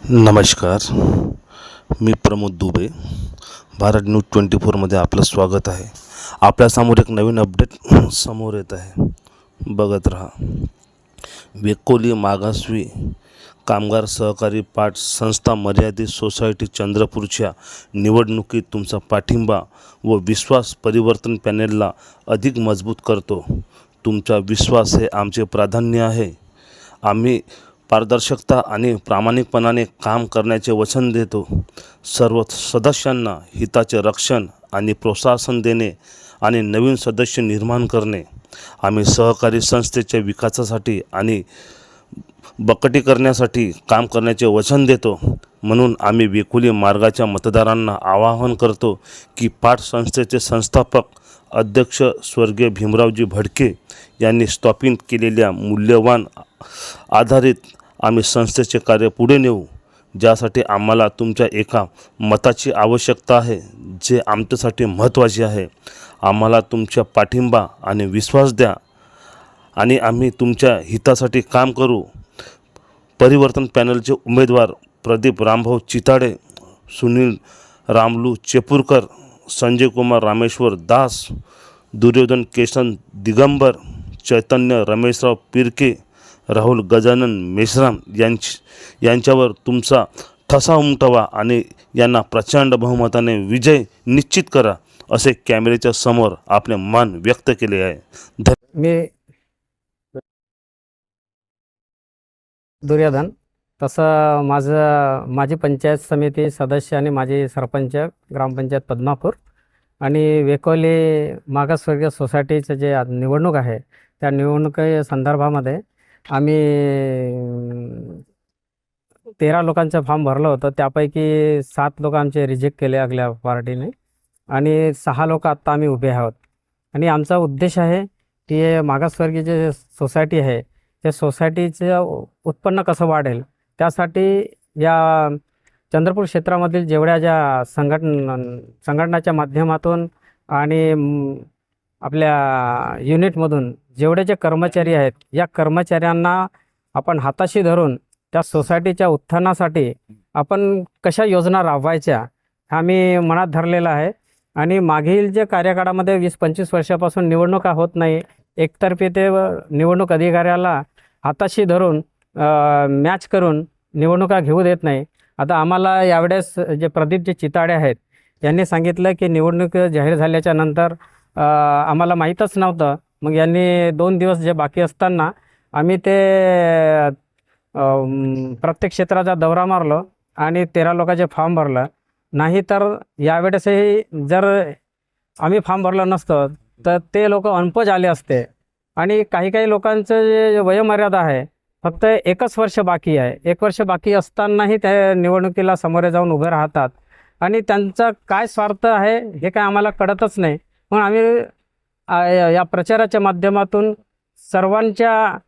नमस्कार. मी प्रमोद दुबे. भारत न्यूज 24मध्ये आपलं स्वागत आहे. आपल्यासमोर एक नवीन अपडेट समोर येत आहे. बघत रहा. वेकोली मागासवी कामगार सहकारी पाट संस्था मर्यादित सोसायटी चंद्रपूरच्या निवडणुकीत तुमचा पाठिंबा व विश्वास परिवर्तन पॅनेलला अधिक मजबूत करतो. तुमचा विश्वास हे आमचे प्राधान्य आहे. आम्ही पारदर्शकता आणि प्रामाणिकपणाने काम करण्याचे वचन देतो. सर्व सदस्यांना हिताचे रक्षण आणि प्रोत्साहन देणे आणि नवीन सदस्य निर्माण करणे. आम्ही सहकारी संस्थेच्या विकासासाठी आणि बळकटीकरणासाठी काम करण्याचे वचन देतो. म्हणून आम्ही वेकोली मार्गाच्या मतदारांना आवाहन करतो की पाट संस्थेचे संस्थापक अध्यक्ष स्वर्गीय भीमरावजी भडके यांनी स्थापित केलेल्या मूल्यवान आधारित आम्ही संस्थेचे कार्य पुढे नेऊ, ज्यासाठी आम्हाला तुमच्या एका मताची आवश्यकता आहे, जे आमच्यासाठी महत्त्वाचे आहे. आम्हाला तुमचा पाठिंबा आणि विश्वास द्या आणि आम्ही तुमच्या हितासाठी काम करू. परिवर्तन पॅनलचे उमेदवार प्रदीप रामभाऊ चिताडे, सुनील रामलू चेपूरकर, संजय कुमार रामेश्वर दास, दुर्योधन केशन दिगंबर, चैतन्य रमेशराव पिरके, राहुल गजानन मेश्राम यांच्यावर तुमचा ठसा उमटवा आणि यांना प्रचंड बहुमताने विजय निश्चित करा, असे कॅमेऱ्याच्या समोर आपले मन व्यक्त केले आहे. मी दुर्योधन. तसं माझी पंचायत समिती सदस्य आणि माझी सरपंच ग्रामपंचायत पद्मापूर आणि वेकोली मागासवर्गीय सोसायटीचं जे निवडणूक आहे त्या निवडणुकी संदर्भामध्ये आम्ही 13 लोकांचं फॉर्म भरलं होतं. त्यापैकी 7 लोक आमचे रिजेक्ट केले अगल्या पार्टीने आणि 6 लोक आत्ता आम्ही उभे आहोत. आणि आमचा उद्देश आहे की मागासवर्गीय जे सोसायटी आहे त्या सोसायटीचं उत्पन्न कसं वाढेल, त्यासाठी या चंद्रपूर क्षेत्रामधील जेवढ्या ज्या संघटनाच्या माध्यमातून आणि आपल्या युनिटमधून जेवढे जे कर्मचारी आहेत, या कर्मचाऱ्यांना आपण हाताशी धरून त्या सोसायटीच्या उत्थानासाठी आपण कशा योजना राबवायच्या आम्ही मनात धरलेला आहे. आणि मागील जे कार्यकाळामध्ये 20-25 वर्षापासून निवडणुका होत नाही, एकतर्फी ते निवडणूक अधिकाऱ्याला हाताशी धरून मॅच करून निवडणुका घेऊ देत नाही. आता आम्हाला यावेळेस जे प्रदीपजी चिताडे आहेत यांनी सांगितलं की निवडणूक जाहीर झाल्याच्या नंतर आम्हाला माहीतच नव्हतं. मग यांनी 2 दिवस जे बाकी असताना आम्ही ते प्रत्येक क्षेत्राचा दौरा मारलो आणि 13 लोकांचे फॉर्म भरलं. नाही तर यावेळेसही जर आम्ही फॉर्म भरलं नसतं तर ते लोक अनपज आले असते. आणि काही लोकांचं जे वयोमर्यादा आहे फक्त 1 वर्ष बाकी आहे. 1 वर्ष बाकी असतानाही त्या निवडणुकीला समोरे जाऊन उभे राहतात आणि त्यांचा काय स्वार्थ आहे हे काय आम्हाला कळतच नाही. म्हणून आम्ही या प्रचाराच्या माध्यमातून सर्वांच्या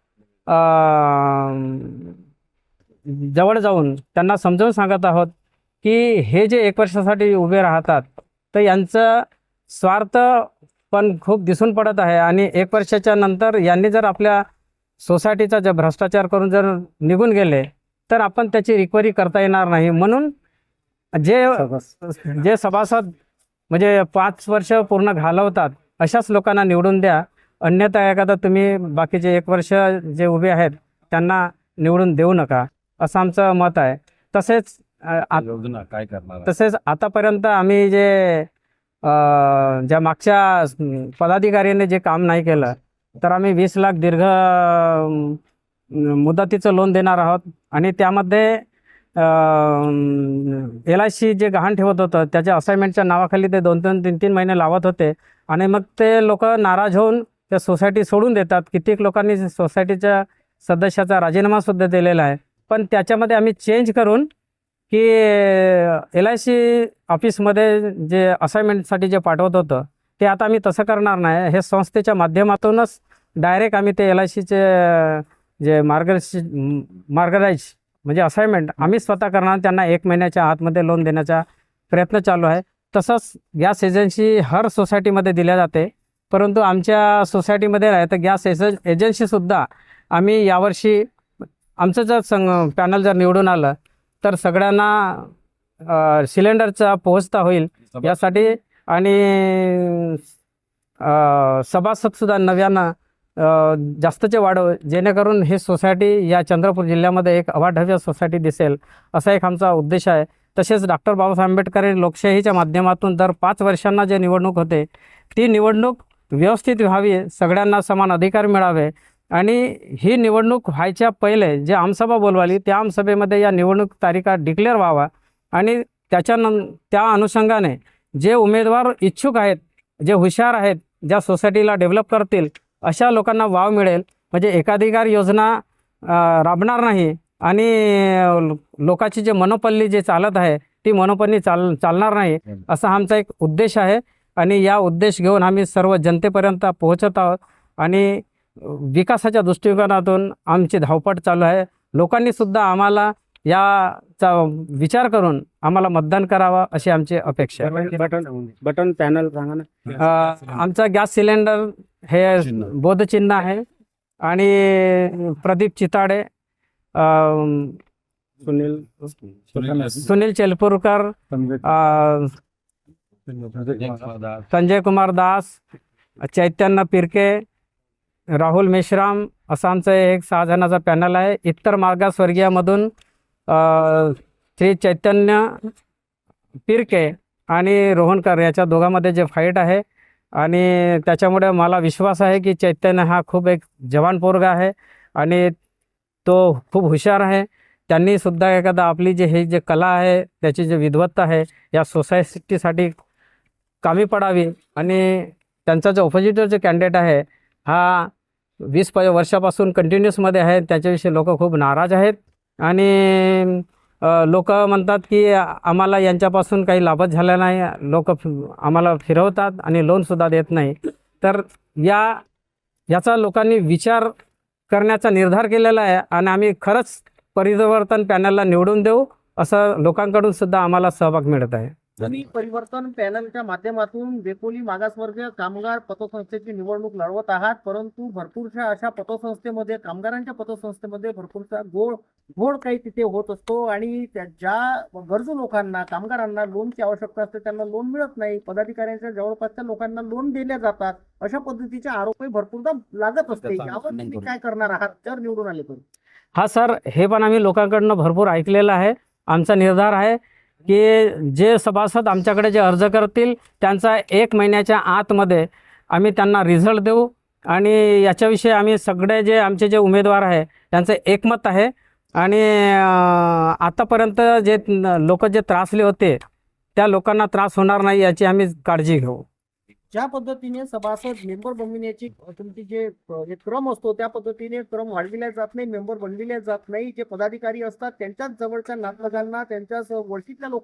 जवळ जाऊन त्यांना समजावून सांगत आहोत की हे जे 1 वर्षासाठी उभे राहतात तर यांचं स्वार्थ पण खूप दिसून पडत आहे. आणि 1 वर्षाच्या नंतर यांनी जर आपल्या सोसायटीचा जर भ्रष्टाचार करून जर निघून गेले तर आपण त्याची रिकव्हरी करता येणार नाही. म्हणून जे सभासद म्हणजे 5 वर्ष पूर्ण घालवतात अशाच लोकांना निवडून द्या. अन्यथा एखादा तुम्ही बाकीचे 1 वर्ष जे उभे आहेत त्यांना निवडून देऊ नका, असं आमचं मत आहे. तसेच काय करणार तसेच आतापर्यंत आम्ही ज्या मागच्या पदाधिकाऱ्यांनी जे काम नाही केलं तर आम्ही 20 लाख दीर्घ मुदतीचं लोन देणार आहोत. आणि त्यामध्ये LIC जे गहाण ठेवत होतं त्याच्या असाइनमेंटच्या नावाखाली ते 2-3 महिने लावत होते आणि मग ते लोक नाराज होऊन त्या सोसायटी सोडून देतात. कित्येक लोकांनी सोसायटीच्या सदस्याचा राजीनामासुद्धा दिलेला आहे. पण त्याच्यामध्ये आम्ही चेंज करून की LIC ऑफिसमध्ये जे असाइनमेंटसाठी जे पाठवत होतं ते आता आम्ही तसं करणार नाही. हे संस्थेच्या माध्यमातूनच डायरेक्ट आम्ही ते LICचे जे मार्गदर्श म्हणजे असाइनमेंट आम्ही स्वतः करणार. त्यांना 1 महिन्याच्या आतमध्ये लोन देण्याचा प्रयत्न चालू आहे. तसंच गॅस एजन्सी हर सोसायटीमध्ये दिल्या जाते, परंतु आमच्या सोसायटीमध्ये आहे तर गॅस एजन्सीसुद्धा आम्ही यावर्षी आमचं जर पॅनल जर निवडून आलं तर सगळ्यांना सिलेंडरचा पोहोचता होईल यासाठी आणि सभासदसुद्धा नव्यानं जास्तचे वाढव, जेणेकरून ही सोसायटी या चंद्रपूर जिल्ह्यामध्ये एक अवाढव्य सोसायटी दिसेल, असा एक आमचा उद्देश आहे. तसेच डॉक्टर बाबासाहेब आंबेडकर लोकशाहीच्या माध्यमातून दर 5 वर्षांना जे निवडणूक होते ती निवडणूक व्यवस्थित व्हावी, सगळ्यांना समान अधिकार मिळावे आणि ही निवडणूक व्हायच्या पहिले जे आमसभा बोलवाली त्या आमसभेमध्ये या निवडणूक तारीखा डिक्लेअर व्हावा आणि त्या अनुषंगाने जे उमेदवार इच्छुक आहेत, जे हुशार आहेत, ज्या सोसायटीला डेव्हलप करतील अशा लोकांना वाव मिळेल. म्हणजे एकाधिकार योजना राबणार नाही आणि लोकांची जे मनोपल्ली जे चालत आहे ती मनोपल्ली चालणार नाही, असा आमचा एक उद्देश आहे. आणि या उद्देश घेऊन आम्ही सर्व जनतेपर्यंत पोहोचत आहोत आणि विकासाच्या दृष्टिकोनातून आमची धावपळ चालू आहे. लोकांनीसुद्धा आम्हाला याचा विचार करून आम्हाला मतदान करावं अशी आमची अपेक्षा आहे. बटन पॅनल सांगा ना. आमचा गॅस सिलेंडर हे बोधचिन्ह आहे आणि प्रदीप चिताडे, सुनील चेलपूरकर, संजय कुमार दास, चैतन्य पिरके, राहुल मेश्राम असं आमचं एक 6 जणांचा पॅनल आहे. इतर मागासवर्गीयामधून श्री चैतन्य पिरके आणि रोहनकर याच्या दोघांमध्ये जे फाईट आहे आणि त्याच्यामुळे मला विश्वास आहे की चैतन्य हा खूप एक जवान पोरगा आहे आणि तो खूप हुशार आहे. त्यांनीसुद्धा एखादा आपली हे जे कला आहे त्याची जे विद्वत्ता आहे या सोसायटीसाठी कामी पडावी आणि त्यांचा जो ऑपोजिटर जो कॅन्डिडेट आहे हा 20 वर्षापासून कंटिन्युअसमध्ये आहे, त्याच्याविषयी लोक खूप नाराज आहेत आणि लोक म्हणतात की आम्हाला यांच्यापासून काही लाभच झाला नाही, लोक आम्हाला फिरवतात आणि लोनसुद्धा देत नाही. तर याचा लोकांनी विचार करण्याचा निर्धार केलेला आहे आणि आम्ही खरंच परिवर्तन पॅनलला निवडून देऊ असं लोकांकडून सुद्धा आम्हाला सहभाग मिळत आहे. तुम्ही परिवर्तन पॅनलच्या माध्यमातून वेकोली मागासवर्गीय कामगार पतसंस्थेची निवडणूक लढवत आहात, परंतु भरपूरशा अशा पतसंस्थेमध्ये, कामगारांच्या पतसंस्थेमध्ये भरपूरसा घोळ काही तिथे होत असतो आणि ज्या गरजू लोकांना, कामगारांना लोनची आवश्यकता असते त्यांना लोन मिळत नाही. पदाधिकाऱ्यांच्या जवळपासच्या लोकांना लोन दिले जातात, अशा पद्धतीचे आरोपही भरपूरदा लागत असते. यावर तुम्ही काय करणार आहात जर निवडून आले तर? हा सर, हे पण आम्ही लोकांकडनं भरपूर ऐकलेलं आहे. आमचा निर्धार आहे की जे सभासद आमच्याकडे जे अर्ज करतील त्यांचा 1 महिन्याच्या आतमध्ये आम्ही त्यांना रिझल्ट देऊ आणि याच्याविषयी आम्ही सगळे जे आमचे जे उमेदवार आहे त्यांचं एकमत आहे आणि आतापर्यंत जे लोक जे त्रासले होते त्या लोकांना त्रास होणार नाही याची आम्ही काळजी घेऊ. ज्या पद्धतीने सभासद मेंबर बनविण्याची तुमची जे एक क्रम असतो त्या पद्धतीने क्रम वाढविला जात नाही, मेंबर बनविले जात नाही. जे पदाधिकारी असतात त्यांच्याच जवळच्या नातलगांना, त्यांच्याच ओळखीतल्या